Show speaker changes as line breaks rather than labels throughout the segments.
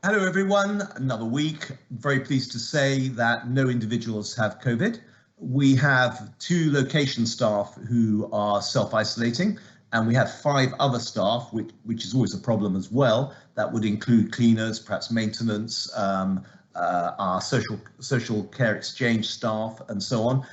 Hello everyone, another week. Very pleased to say that no individuals have COVID. We have 2 location staff who are self-isolating, and we have 5 other staff, which is always a problem as well. That would include cleaners, perhaps maintenance, our social care exchange staff, and so on.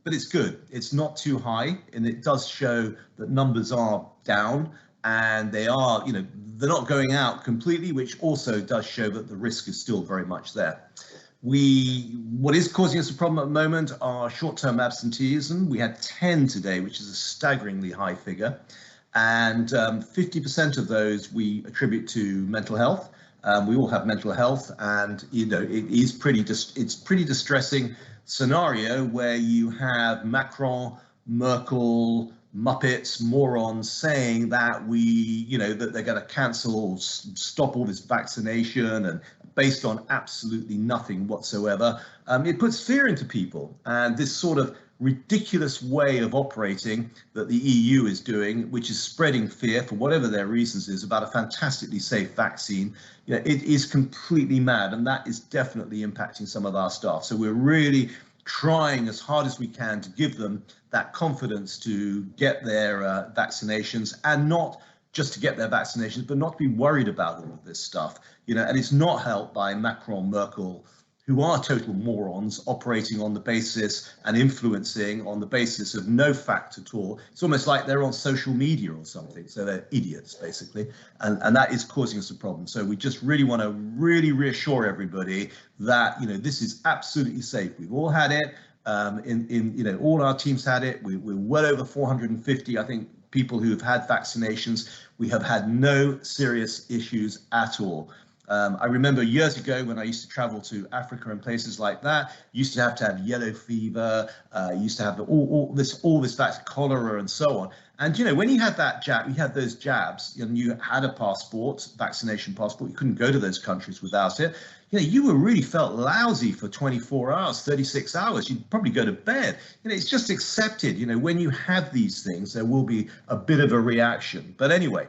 But it's good. It's not too high, and it does show that numbers are down, and they're not going out completely, which also does show that the risk is still very much there. What is causing us a problem at the moment are short-term absenteeism. We had 10 today, which is a staggeringly high figure, and 50% of those we attribute to mental health. We all have mental health, and it's pretty distressing scenario where you have Macron, Merkel, Muppets, morons saying that that they're going to cancel, stop all this vaccination, and based on absolutely nothing whatsoever. It puts fear into people, and this sort of ridiculous way of operating that the EU is doing, which is spreading fear for whatever their reasons is about a fantastically safe vaccine. It is completely mad, and that is definitely impacting some of our staff. So we're really trying as hard as we can to give them that confidence to get their vaccinations, and not just to get their vaccinations, but not to be worried about all of this stuff. And it's not helped by Macron, Merkel, who are total morons operating on the basis and influencing on the basis of no fact at all. It's almost like they're on social media or something. So they're idiots, basically. And that is causing us a problem. So we just really want to reassure everybody that, this is absolutely safe. We've all had it. All our teams had it. We're well over 450, I think, people who have had vaccinations. We have had no serious issues at all. I remember years ago when I used to travel to Africa and places like that, used to have yellow fever, used to have all this cholera and so on. And when you had that jab, you had those jabs, and you had a passport, vaccination passport, you couldn't go to those countries without it. You were really felt lousy for 24 hours, 36 hours. You'd probably go to bed. It's just accepted. When you have these things, there will be a bit of a reaction. But anyway.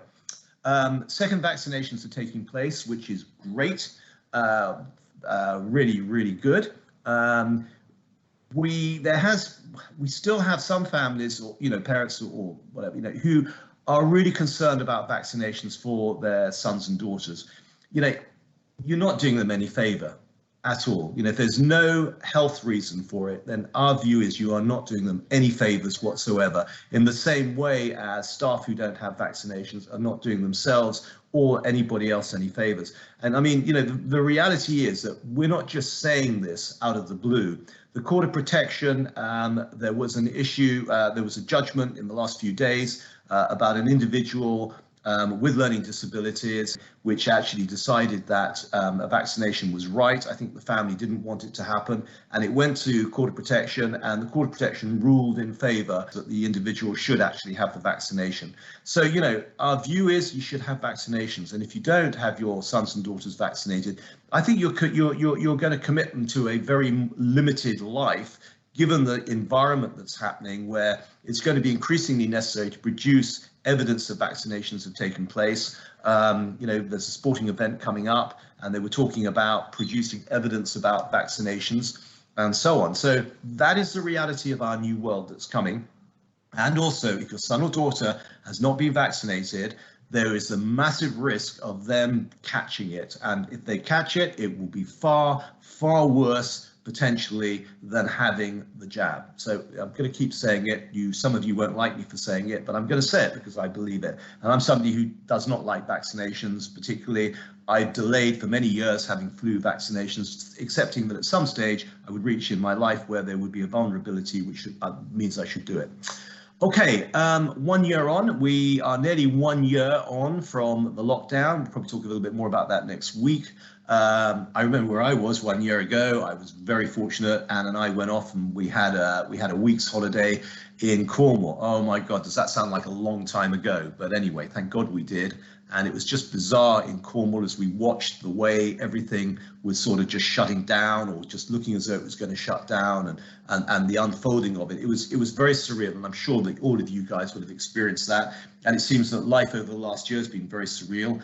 Second vaccinations are taking place, which is great, really good. We still have some families, or parents or whatever, who are really concerned about vaccinations for their sons and daughters. You're not doing them any favor at all. If there's no health reason for it, then our view is you are not doing them any favors whatsoever, in the same way as staff who don't have vaccinations are not doing themselves or anybody else any favors. And I mean, the reality is that we're not just saying this out of the blue. The Court of Protection, there was an issue, there was a judgment in the last few days about an individual with learning disabilities, which actually decided that a vaccination was right. I think the family didn't want it to happen, and it went to Court of Protection, and the Court of Protection ruled in favour that the individual should actually have the vaccination. So, our view is you should have vaccinations, and if you don't have your sons and daughters vaccinated, I think you're going to commit them to a very limited life, given the environment that's happening, where it's going to be increasingly necessary to produce evidence that vaccinations have taken place. There's a sporting event coming up, and they were talking about producing evidence about vaccinations and so on. So that is the reality of our new world that's coming. And also, if your son or daughter has not been vaccinated, there is a massive risk of them catching it. And if they catch it, it will be far, far worse potentially than having the jab. So I'm going to keep saying it. Some of you won't like me for saying it, but I'm going to say it because I believe it. And I'm somebody who does not like vaccinations particularly. I've delayed for many years having flu vaccinations, accepting that at some stage I would reach in my life where there would be a vulnerability, which means I should do it. Okay, 1 year on, we are nearly 1 year on from the lockdown. We'll probably talk a little bit more about that next week. I remember where I was 1 year ago. I was very fortunate. Anne and I went off and we had a week's holiday in Cornwall. Oh my God, does that sound like a long time ago? But anyway, thank God we did. And it was just bizarre in Cornwall as we watched the way everything was sort of just shutting down or just looking as though it was going to shut down, and the unfolding of it. It was very surreal, and I'm sure that all of you guys would have experienced that. And it seems that life over the last year has been very surreal.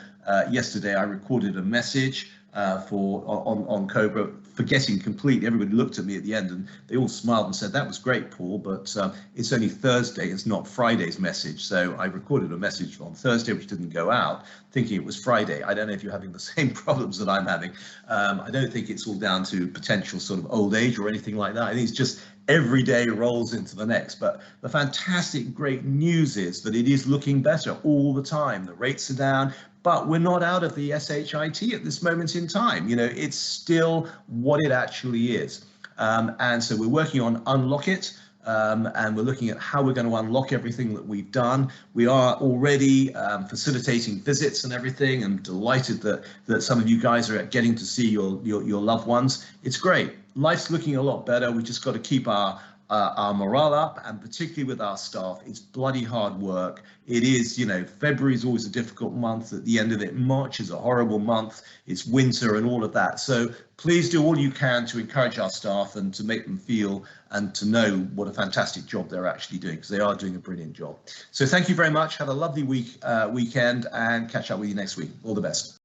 Yesterday I recorded a message on Cobra, forgetting completely. Everybody looked at me at the end and they all smiled and said, "That was great, Paul, but it's only Thursday, it's not Friday's message." So I recorded a message on Thursday which didn't go out, thinking it was Friday. I don't know if you're having the same problems that I'm having. I don't think it's all down to potential sort of old age or anything like that. I think it's just every day rolls into the next. But the fantastic, great news is that it is looking better all the time. The rates are down, but we're not out of the SHIT at this moment in time. You know, it's still what it actually is. And so we're working on Unlock It. And we're looking at how we're going to unlock everything that we've done. We are already facilitating visits and everything, and delighted that some of you guys are getting to see your loved ones. It's great. Life's looking a lot better. We just got to keep our morale up, and particularly with our staff. It's bloody hard work. It is, you know, February is always a difficult month at the end of it. March is a horrible month. It's winter and all of that. So please do all you can to encourage our staff and to make them feel and to know what a fantastic job they're actually doing, because they are doing a brilliant job. So thank you very much. Have a lovely weekend, and catch up with you next week. All the best.